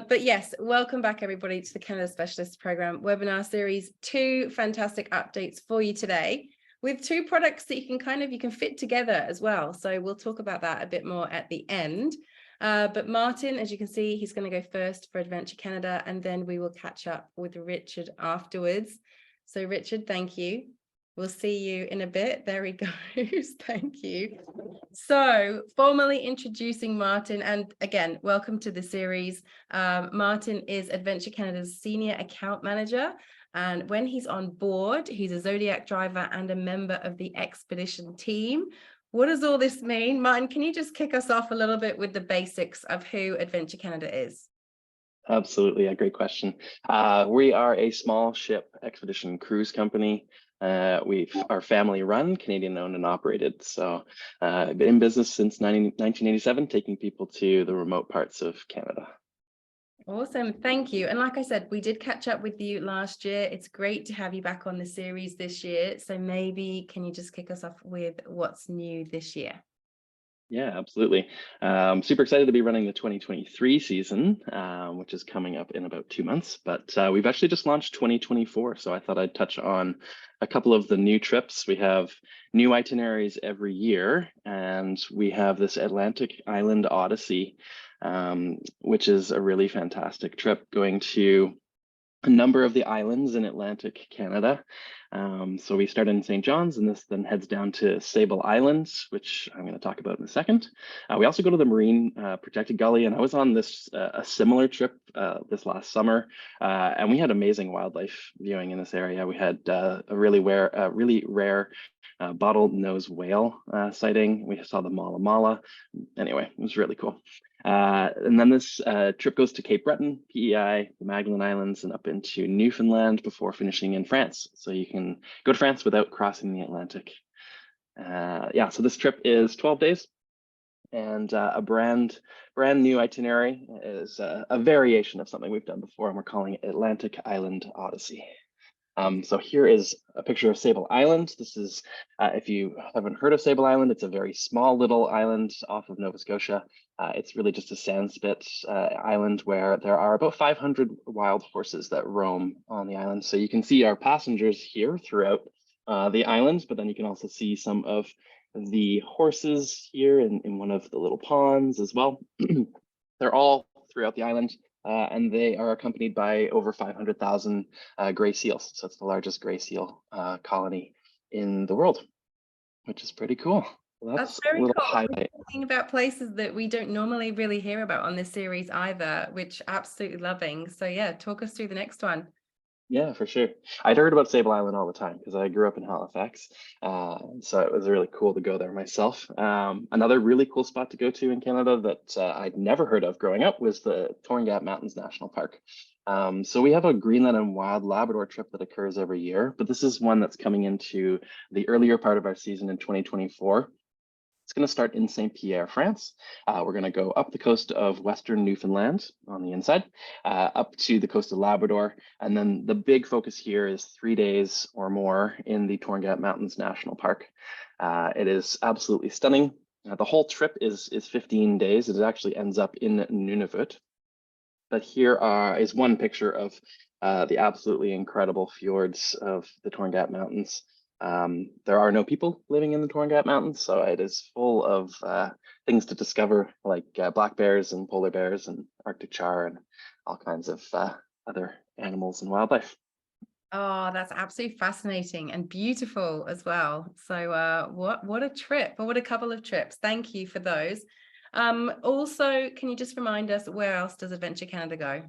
But yes, welcome back everybody to the Canada Specialist Program webinar series. Two fantastic updates for you today with two products that you can fit together as well. So we'll talk about that a bit more at the end. But Martin, as you can see, he's going to go first for Adventure Canada, and then we will catch up with Richard afterwards. So Richard, thank you. We'll see you in a bit. There he goes. Thank you. So formally introducing Martin, and again, welcome to the series. Martin is Adventure Canada's Senior Account Manager. And when he's on board, he's a Zodiac driver and a member of the expedition team. What does all this mean? Martin, can you just kick us off a little bit with the basics of who Adventure Canada is? Absolutely, a great question. We are a small ship expedition cruise company. We are family run, Canadian owned and operated. So I've been in business since 1987, taking people to the remote parts of Canada. Awesome. Thank you. And like I said, we did catch up with you last year. It's great to have you back on the series this year. So maybe can you just kick us off with what's new this year? Yeah, absolutely. Super excited to be running the 2023 season, which is coming up in about 2 months. But we've actually just launched 2024. So I thought I'd touch on a couple of the new trips. We have new itineraries every year, and we have this Atlantic Island Odyssey, which is a really fantastic trip going to a number of the islands in Atlantic Canada. So we start in St. John's, and this then heads down to Sable Islands, which I'm going to talk about in a second. We also go to the Marine Protected Gully, and I was on this a similar trip this last summer, and we had amazing wildlife viewing in this area. We had a really rare bottlenose whale sighting. We saw the Mala Mala. Anyway, it was really cool. And then this trip goes to Cape Breton, PEI, the Magdalen Islands, and up into Newfoundland before finishing in France. So you can go to France without crossing the Atlantic. Yeah, so this trip is 12 days, and a brand new itinerary is a variation of something we've done before, and we're calling it Atlantic Island Odyssey. So here is a picture of Sable Island. This is, if you haven't heard of Sable Island, it's a very small little island off of Nova Scotia. It's really just a sandspit island where there are about 500 wild horses that roam on the island. So you can see our passengers here throughout the island, but then you can also see some of the horses here in one of the little ponds as well. They're all throughout the island. And they are accompanied by over 500,000 gray seals. So it's the largest gray seal colony in the world, which is pretty cool. Well, that's very cool. Highlight. Talking about places that we don't normally really hear about on this series either, which absolutely loving. So yeah, talk us through the next one. Yeah, for sure. I'd heard about Sable Island all the time because I grew up in Halifax. So it was really cool to go there myself. Another really cool spot to go to in Canada that I'd never heard of growing up was the Torngat Mountains National Park. So we have a Greenland and Wild Labrador trip that occurs every year, but this is one that's coming into the earlier part of our season in 2024. It's going to start in St. Pierre, France. We're going to go up the coast of Western Newfoundland on the inside, up to the coast of Labrador. And then the big focus here is 3 days or more in the Torngat Mountains National Park. It is absolutely stunning. The whole trip is 15 days. It actually ends up in Nunavut. But here is one picture of the absolutely incredible fjords of the Torngat Mountains. There are no people living in the Torngat Mountains, so it is full of things to discover, like black bears and polar bears and Arctic char and all kinds of other animals and wildlife. Oh, that's absolutely fascinating and beautiful as well. So what a trip, or what a couple of trips. Thank you for those. Also, can you just remind us, where else does Adventure Canada go?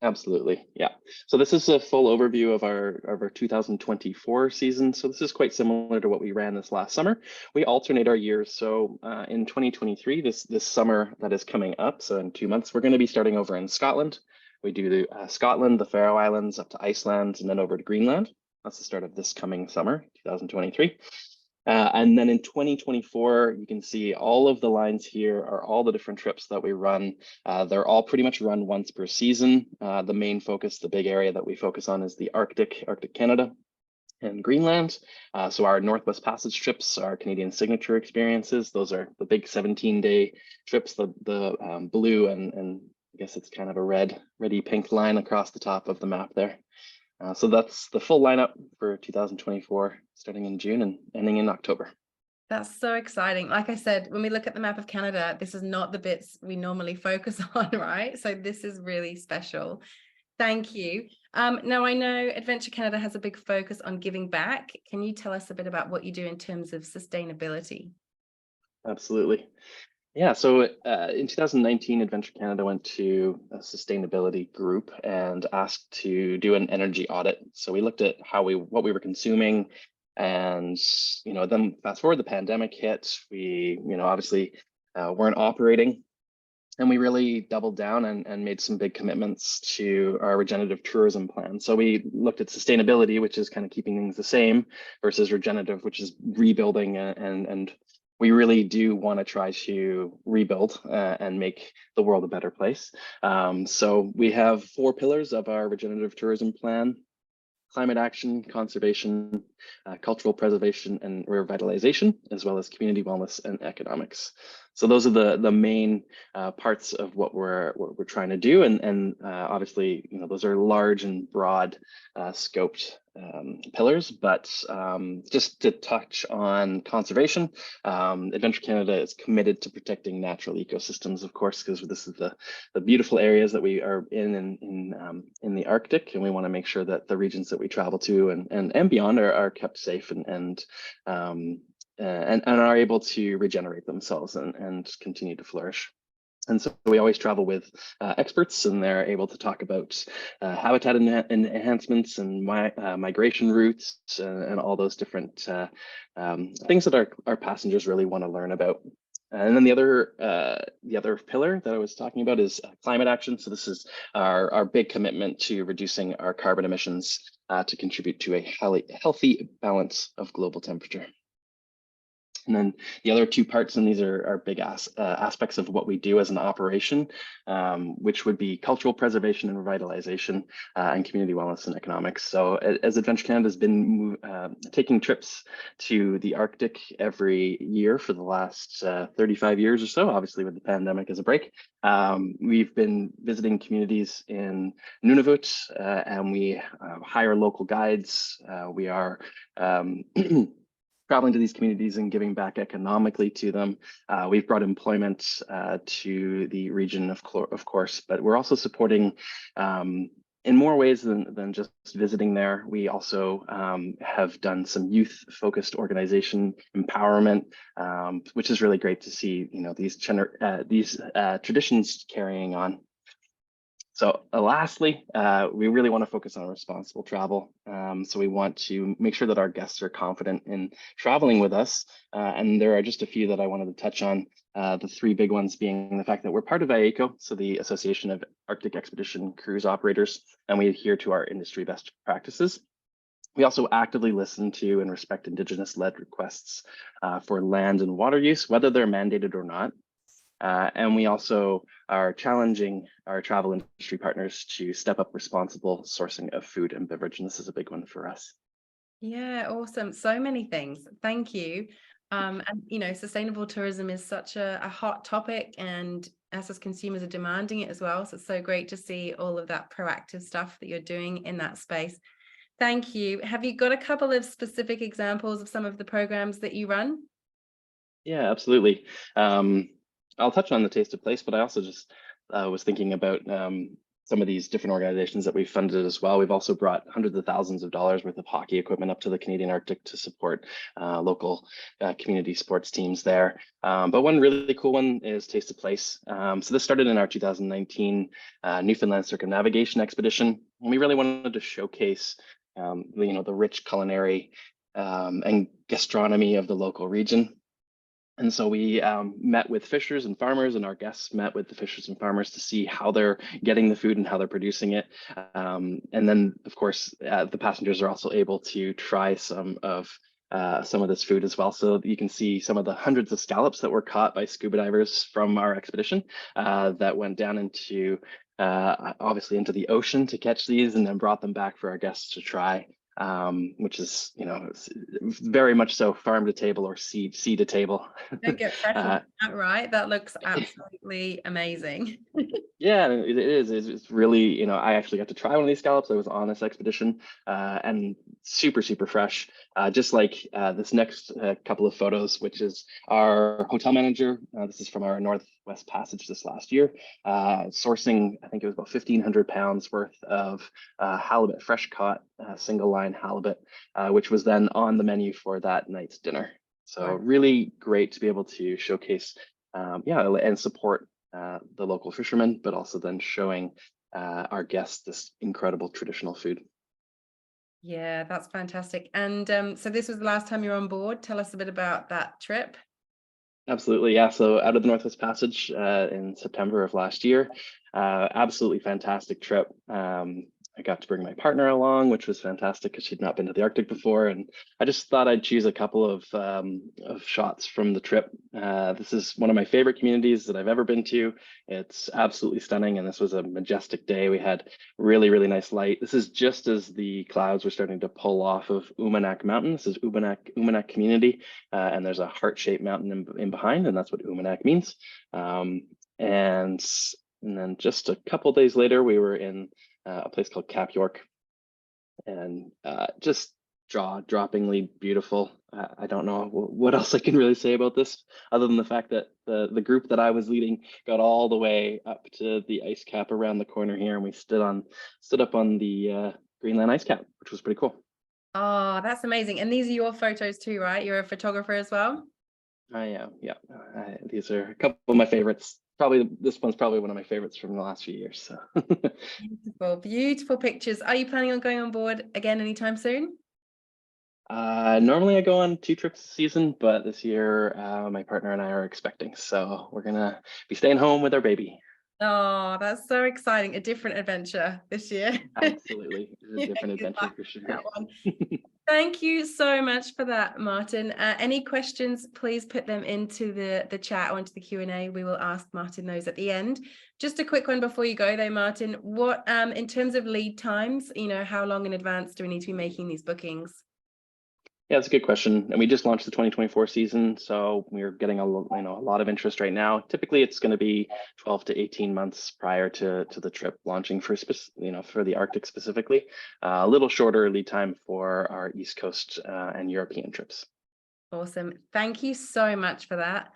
Absolutely, yeah. So this is a full overview of our 2024 season. So this is quite similar to what we ran this last summer. We alternate our years. So in 2023, this summer that is coming up, so in 2 months, we're going to be starting over in Scotland. We do Scotland, the Faroe Islands, up to Iceland, and then over to Greenland. That's the start of this coming summer, 2023. And then in 2024, you can see all of the lines here are all the different trips that we run. They're all pretty much run once per season. The main focus, the big area that we focus on is the Arctic Canada and Greenland. So our Northwest Passage trips are Canadian signature experiences. Those are the big 17-day trips, the blue and guess it's kind of a reddy pink line across the top of the map there. So that's the full lineup for 2024, starting in June and ending in October. That's so exciting. Like I said, when we look at the map of Canada, this is not the bits we normally focus on, right? So this is really special. Thank you. Now, I know Adventure Canada has a big focus on giving back. Can you tell us a bit about what you do in terms of sustainability? Absolutely. Yeah, so in 2019, Adventure Canada went to a sustainability group and asked to do an energy audit. So we looked at what we were consuming, and then fast forward, the pandemic hit. We obviously weren't operating, and we really doubled down and made some big commitments to our regenerative tourism plan. So we looked at sustainability, which is kind of keeping things the same, versus regenerative, which is rebuilding, and we really do want to try to rebuild and make the world a better place. So we have 4 pillars of our regenerative tourism plan: climate action, conservation, cultural preservation and revitalization, as well as community wellness and economics. So those are the main parts of what we're trying to do, and obviously, those are large and broad scoped pillars. But just to touch on conservation, Adventure Canada is committed to protecting natural ecosystems, of course, because this is the beautiful areas that we are in the Arctic, and we want to make sure that the regions that we travel to and beyond are kept safe and are able to regenerate themselves and continue to flourish. And so we always travel with experts, and they're able to talk about habitat enhancements and migration routes and all those different things that our passengers really want to learn about. And then the other pillar that I was talking about is climate action. So this is our big commitment to reducing our carbon emissions to contribute to a healthy balance of global temperature. And then the other 2 parts, and these are big aspects of what we do as an operation, which would be cultural preservation and revitalization and community wellness and economics. So as Adventure Canada has been taking trips to the Arctic every year for the last 35 years or so, obviously with the pandemic as a break, we've been visiting communities in Nunavut, and we hire local guides. We are traveling to these communities and giving back economically to them. We've brought employment to the region, of course, but we're also supporting in more ways than just visiting there. We also have done some youth-focused organization empowerment, which is really great to see. These traditions carrying on. So lastly, we really want to focus on responsible travel. So we want to make sure that our guests are confident in traveling with us. And there are just a few that I wanted to touch on. The 3 big ones being the fact that we're part of IACO, so the Association of Arctic Expedition Cruise Operators, and we adhere to our industry best practices. We also actively listen to and respect Indigenous-led requests for land and water use, whether they're mandated or not. And we also are challenging our travel industry partners to step up responsible sourcing of food and beverage. And this is a big one for us. Yeah, awesome. So many things. Thank you. And sustainable tourism is such a hot topic, and us as consumers are demanding it as well. So it's so great to see all of that proactive stuff that you're doing in that space. Thank you. Have you got a couple of specific examples of some of the programs that you run? Yeah, absolutely. I'll touch on the Taste of Place, but I also just was thinking about some of these different organizations that we've funded as well. We've also brought hundreds of thousands of dollars worth of hockey equipment up to the Canadian Arctic to support local community sports teams there. But one really cool one is Taste of Place. So this started in our 2019 Newfoundland circumnavigation expedition. And we really wanted to showcase the rich culinary and gastronomy of the local region. And so we met with fishers and farmers, and our guests met with the fishers and farmers to see how they're getting the food and how they're producing it. And then, of course, the passengers are also able to try some of this food as well. So you can see some of the hundreds of scallops that were caught by scuba divers from our expedition that went down into, obviously into the ocean to catch these and then brought them back for our guests to try. which is, it's very much so farm to table or seed to table. Don't get fresh on that, right? That looks absolutely amazing. Yeah, it is. It's really, I actually got to try one of these scallops. I was on this expedition, and super, super fresh. Just like this next couple of photos, which is our hotel manager. This is from our Northwest Passage this last year, sourcing, I think it was about 1,500 pounds worth of halibut, fresh caught single line halibut, which was then on the menu for that night's dinner. So Wow. really great to be able to showcase, and support the local fishermen, but also then showing our guests this incredible traditional food. Yeah, that's fantastic. And so this was the last time you're on board. Tell us a bit about that trip. Absolutely, yeah. So out of the Northwest Passage in September of last year, absolutely fantastic trip. I got to bring my partner along, which was fantastic because she'd not been to the Arctic before, and I just thought I'd choose a couple of shots from the trip. This is one of my favorite communities that I've ever been to. It's absolutely stunning, and this was a majestic day. We had really, really nice light. This is just as the clouds were starting to pull off of Umanak Mountain. This is Umanak community, and there's a heart-shaped mountain in behind, and that's what Umanak means. And then just a couple days later, we were in a place called Cap York, and just jaw-droppingly beautiful. I don't know what else I can really say about this, other than the fact that the group that I was leading got all the way up to the ice cap around the corner here, and we stood up on the Greenland ice cap, which was pretty cool. Oh, that's amazing. And these are your photos too, right? You're a photographer as well? I am, yeah. These are a couple of my favorites. Probably this one's probably one of my favorites from the last few years. So Beautiful, beautiful pictures. Are you planning on going on board again anytime soon? normally I go on 2 trips a season, but this year my partner and I are expecting, so we're gonna be staying home with our baby. Oh, that's so exciting. A different adventure this year. Absolutely, it's a Yeah, different good adventure luck for with sure. that one. Thank you so much for that, Martin. Any questions, please put them into the chat or into the Q&A. We will ask Martin those at the end. Just a quick one before you go though, Martin. What in terms of lead times, how long in advance do we need to be making these bookings? Yeah, that's a good question. And we just launched the 2024 season, so we're getting a lot of interest right now. Typically, it's going to be 12 to 18 months prior to the trip launching for for the Arctic specifically. A little shorter lead time for our East Coast and European trips. Awesome. Thank you so much for that.